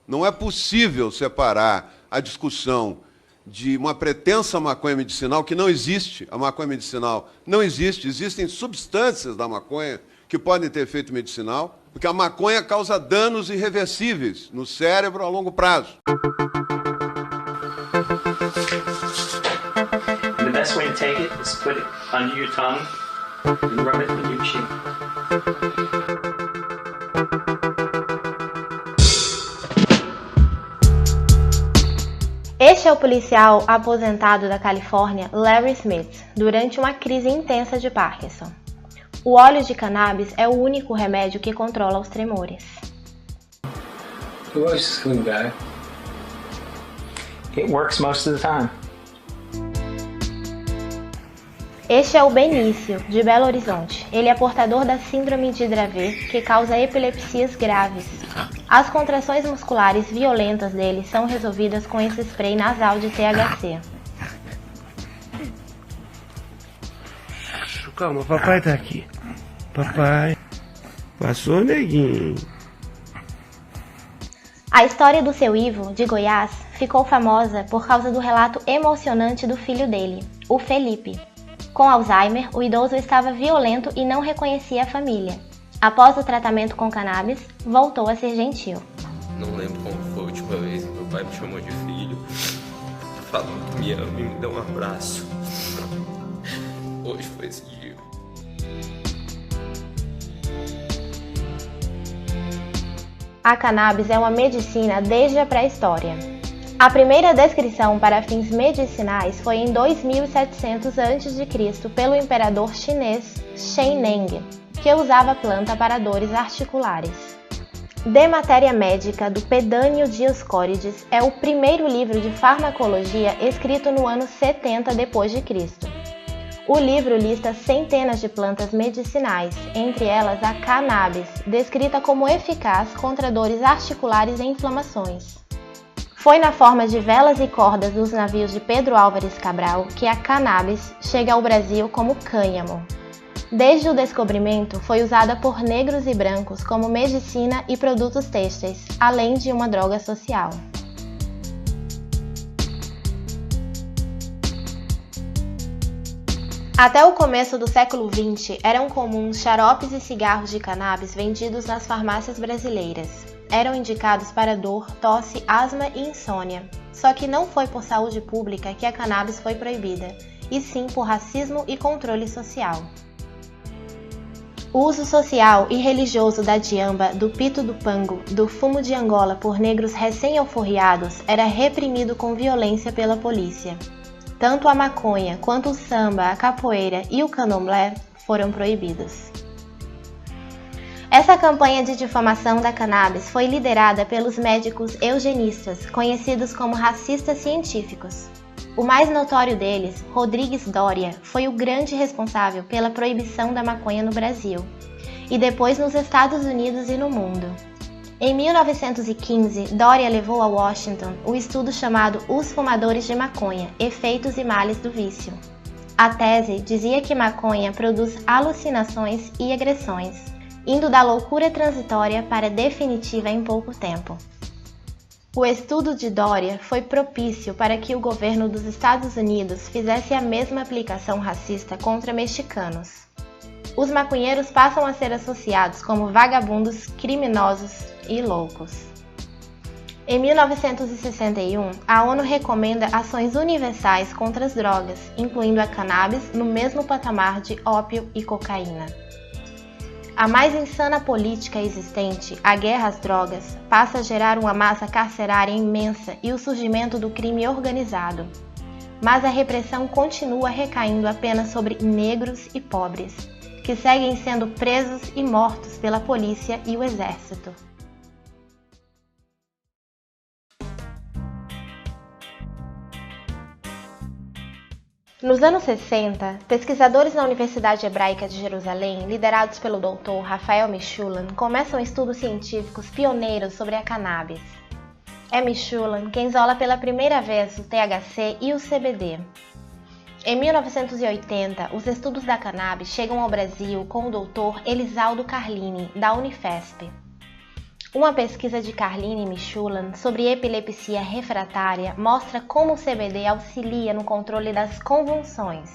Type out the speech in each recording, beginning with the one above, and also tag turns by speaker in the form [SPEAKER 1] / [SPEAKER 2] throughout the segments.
[SPEAKER 1] Não é possível separar a discussão de uma pretensa maconha medicinal, que não existe. A maconha medicinal não existe. Existem substâncias da maconha que podem ter efeito medicinal, porque a maconha causa danos irreversíveis no cérebro a longo prazo.
[SPEAKER 2] The best way to take it is put it under your tongue and rub it with your chin.
[SPEAKER 3] Este é o policial aposentado da Califórnia, Larry Smith, durante uma crise intensa de Parkinson. O óleo de cannabis é o único remédio que controla os tremores.
[SPEAKER 2] The voice is coming back. It works most of the time.
[SPEAKER 3] Este é o Benício, de Belo Horizonte. Ele é portador da síndrome de Dravet, que causa epilepsias graves. As contrações musculares violentas dele são resolvidas com esse spray nasal de THC.
[SPEAKER 4] Calma, papai tá aqui. Papai. Passou, neguinho.
[SPEAKER 3] A história do seu Ivo, de Goiás, ficou famosa por causa do relato emocionante do filho dele, o Felipe. Com Alzheimer, o idoso estava violento e não reconhecia a família. Após o tratamento com cannabis, voltou a ser gentil.
[SPEAKER 5] Não lembro como foi a última vez que meu pai me chamou de filho, falou que me ama e me deu um abraço. Hoje foi esse dia.
[SPEAKER 3] A cannabis é uma medicina desde a pré-história. A primeira descrição para fins medicinais foi em 2700 a.C. pelo imperador chinês Shen Neng, que usava a planta para dores articulares. De Matéria Médica, do Pedânio Dioscórides, é o primeiro livro de farmacologia escrito no ano 70 d.C. O livro lista centenas de plantas medicinais, entre elas a cannabis, descrita como eficaz contra dores articulares e inflamações. Foi na forma de velas e cordas dos navios de Pedro Álvares Cabral que a cannabis chega ao Brasil como cânhamo. Desde o descobrimento, foi usada por negros e brancos como medicina e produtos têxteis, além de uma droga social. Até o começo do século XX, eram comuns xaropes e cigarros de cannabis vendidos nas farmácias brasileiras. Eram indicados para dor, tosse, asma e insônia. Só que não foi por saúde pública que a cannabis foi proibida, e sim por racismo e controle social. O uso social e religioso da diamba, do pito do pango, do fumo de Angola por negros recém-alforriados era reprimido com violência pela polícia. Tanto a maconha quanto o samba, a capoeira e o candomblé foram proibidos. Essa campanha de difamação da cannabis foi liderada pelos médicos eugenistas, conhecidos como racistas científicos. O mais notório deles, Rodrigues Doria, foi o grande responsável pela proibição da maconha no Brasil, e depois nos Estados Unidos e no mundo. Em 1915, Doria levou a Washington o estudo chamado Os Fumadores de Maconha, Efeitos e Males do Vício. A tese dizia que maconha produz alucinações e agressões, indo da loucura transitória para definitiva em pouco tempo. O estudo de Doria foi propício para que o governo dos Estados Unidos fizesse a mesma aplicação racista contra mexicanos. Os maconheiros passam a ser associados como vagabundos, criminosos e loucos. Em 1961, a ONU recomenda ações universais contra as drogas, incluindo a cannabis no mesmo patamar de ópio e cocaína. A mais insana política existente, a guerra às drogas, passa a gerar uma massa carcerária imensa e o surgimento do crime organizado. Mas a repressão continua recaindo apenas sobre negros e pobres, que seguem sendo presos e mortos pela polícia e o exército. Nos anos 60, pesquisadores na Universidade Hebraica de Jerusalém, liderados pelo Dr. Rafael Mechoulam, começam estudos científicos pioneiros sobre a cannabis. É Mechoulam quem isola pela primeira vez o THC e o CBD. Em 1980, os estudos da cannabis chegam ao Brasil com o Dr. Elisaldo Carlini, da Unifesp. Uma pesquisa de Carline Michulan sobre epilepsia refratária mostra como o CBD auxilia no controle das convulsões.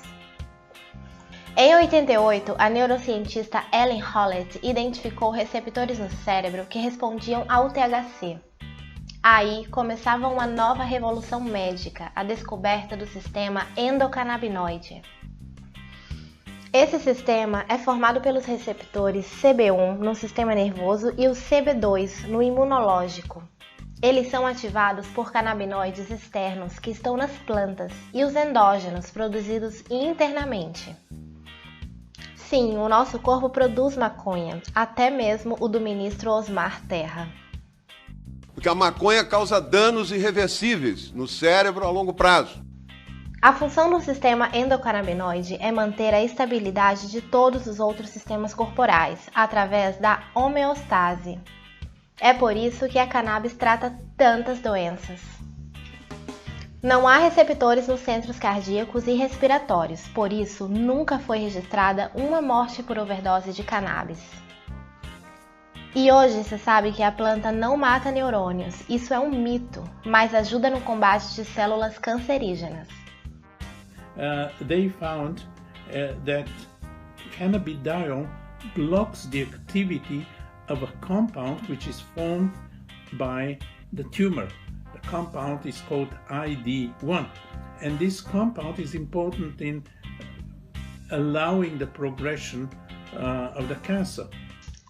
[SPEAKER 3] Em 88, a neurocientista Ellen Hollett identificou receptores no cérebro que respondiam ao THC. Aí começava uma nova revolução médica, a descoberta do sistema endocannabinoide. Esse sistema é formado pelos receptores CB1 no sistema nervoso e o CB2 no imunológico. Eles são ativados por canabinoides externos que estão nas plantas e os endógenos produzidos internamente. Sim, o nosso corpo produz maconha, até mesmo o do ministro Osmar Terra.
[SPEAKER 1] Porque a maconha causa danos irreversíveis no cérebro a longo prazo.
[SPEAKER 3] A função do sistema endocannabinoide é manter a estabilidade de todos os outros sistemas corporais, através da homeostase. É por isso que a cannabis trata tantas doenças. Não há receptores nos centros cardíacos e respiratórios, por isso nunca foi registrada uma morte por overdose de cannabis. E hoje se sabe que a planta não mata neurônios, isso é um mito, mas ajuda no combate de células cancerígenas.
[SPEAKER 6] They found that cannabidiol blocks the activity of a compound which is formed by the tumor. The compound is called ID1, and this compound is important in allowing the progression of the cancer.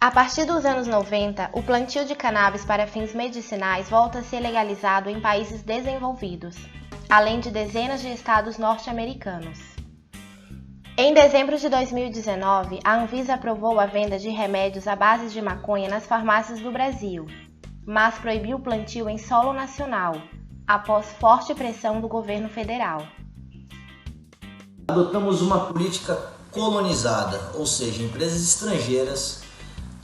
[SPEAKER 3] A partir dos anos 90, o plantio de cannabis para fins medicinais volta a ser legalizado em países desenvolvidos, além de dezenas de estados norte-americanos. Em dezembro de 2019, a Anvisa aprovou a venda de remédios à base de maconha nas farmácias do Brasil, mas proibiu o plantio em solo nacional, após forte pressão do governo federal.
[SPEAKER 7] Adotamos uma política colonizada, ou seja, empresas estrangeiras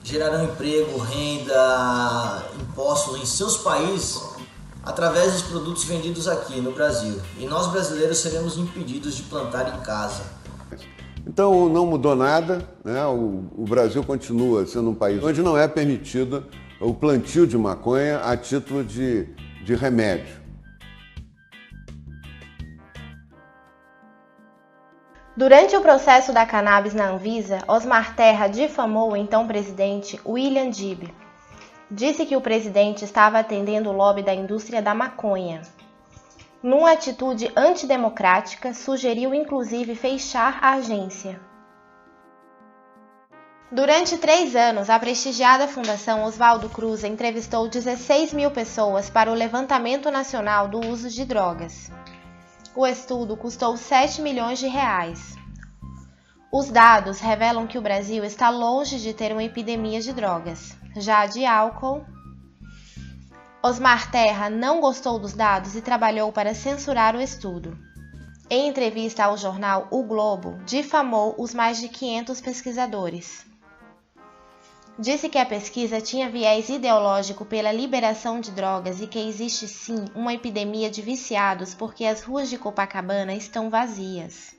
[SPEAKER 7] gerarão emprego, renda, impostos em seus países através dos produtos vendidos aqui no Brasil. E nós brasileiros seremos impedidos de plantar em casa.
[SPEAKER 1] Então não mudou nada, né? O Brasil continua sendo um país onde não é permitido o plantio de maconha a título de remédio.
[SPEAKER 3] Durante o processo da cannabis na Anvisa, Osmar Terra difamou o então presidente William Dibby. Disse que o presidente estava atendendo o lobby da indústria da maconha. Numa atitude antidemocrática, sugeriu inclusive fechar a agência. Durante 3 anos, a prestigiada Fundação Oswaldo Cruz entrevistou 16 mil pessoas para o levantamento nacional do uso de drogas. O estudo custou 7 milhões de reais. Os dados revelam que o Brasil está longe de ter uma epidemia de drogas. Já de álcool, Osmar Terra não gostou dos dados e trabalhou para censurar o estudo. Em entrevista ao jornal O Globo, difamou os mais de 500 pesquisadores. Disse que a pesquisa tinha viés ideológico pela liberação de drogas e que existe sim uma epidemia de viciados porque as ruas de Copacabana estão vazias.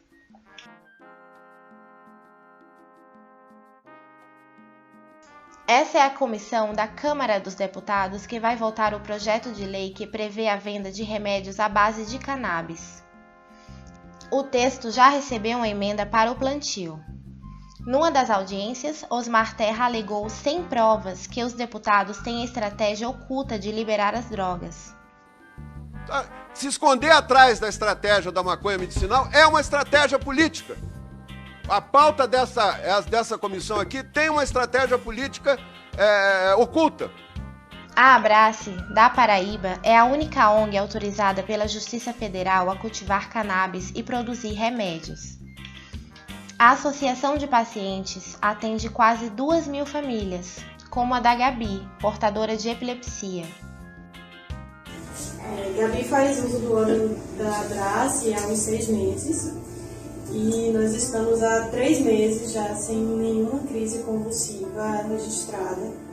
[SPEAKER 3] Essa é a comissão da Câmara dos Deputados que vai votar o projeto de lei que prevê a venda de remédios à base de cannabis. O texto já recebeu uma emenda para o plantio. Numa das audiências, Osmar Terra alegou sem provas que os deputados têm a estratégia oculta de liberar as drogas.
[SPEAKER 1] Se esconder atrás da estratégia da maconha medicinal é uma estratégia política. A pauta dessa comissão aqui tem uma estratégia política oculta.
[SPEAKER 3] A Abrace, da Paraíba, é a única ONG autorizada pela Justiça Federal a cultivar cannabis e produzir remédios. A Associação de Pacientes atende quase 2.000 famílias, como a da Gabi, portadora de epilepsia.
[SPEAKER 8] Gabi faz uso do óleo da Abrace há uns 6 meses e nós estamos há 3 meses já sem nenhuma crise convulsiva registrada.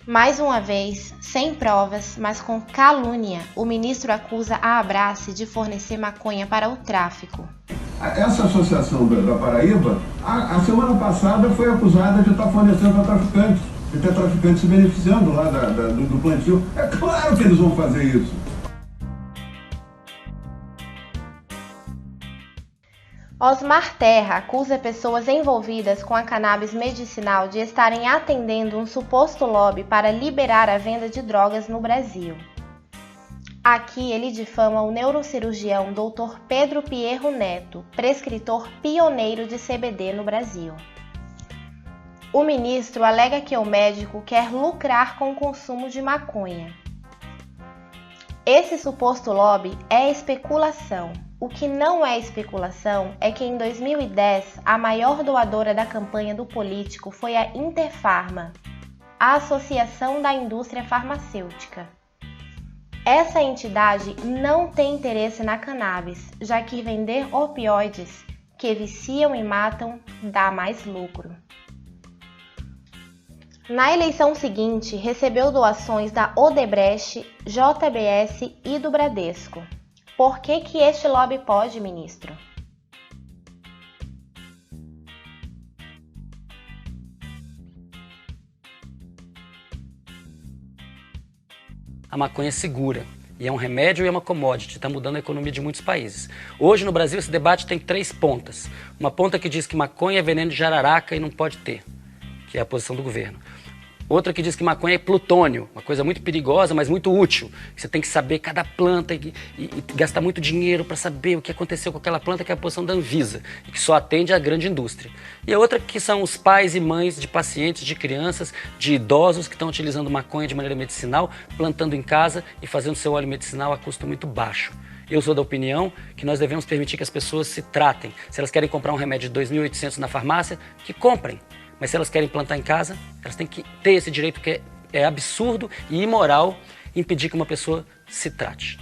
[SPEAKER 3] Mais uma vez, sem provas, mas com calúnia, o ministro acusa a Abrace de fornecer maconha para o tráfico.
[SPEAKER 9] Essa associação da Paraíba, a semana passada foi acusada de estar fornecendo a traficantes. Você tem traficantes se beneficiando lá do plantio. É claro que eles vão fazer isso.
[SPEAKER 3] Osmar Terra acusa pessoas envolvidas com a cannabis medicinal de estarem atendendo um suposto lobby para liberar a venda de drogas no Brasil. Aqui ele difama o neurocirurgião Dr. Pedro Pierro Neto, prescritor pioneiro de CBD no Brasil. O ministro alega que o médico quer lucrar com o consumo de maconha. Esse suposto lobby é especulação. O que não é especulação é que em 2010 a maior doadora da campanha do político foi a Interfarma, a Associação da Indústria Farmacêutica. Essa entidade não tem interesse na cannabis, já que vender opioides que viciam e matam dá mais lucro. Na eleição seguinte, recebeu doações da Odebrecht, JBS e do Bradesco. Por que este lobby pode, ministro?
[SPEAKER 10] A maconha é segura e é um remédio e é uma commodity, está mudando a economia de muitos países. Hoje no Brasil esse debate tem 3 pontas. Uma ponta que diz que maconha é veneno de jararaca e não pode ter, que é a posição do governo. Outra que diz que maconha é plutônio, uma coisa muito perigosa, mas muito útil. Você tem que saber cada planta e gastar muito dinheiro para saber o que aconteceu com aquela planta, que é a posição da Anvisa, e que só atende à grande indústria. E a outra que são os pais e mães de pacientes, de crianças, de idosos que estão utilizando maconha de maneira medicinal, plantando em casa e fazendo seu óleo medicinal a custo muito baixo. Eu sou da opinião que nós devemos permitir que as pessoas se tratem. Se elas querem comprar um remédio de 2.800 na farmácia, que comprem. Mas se elas querem plantar em casa, elas têm que ter esse direito, que é absurdo e imoral impedir que uma pessoa se trate.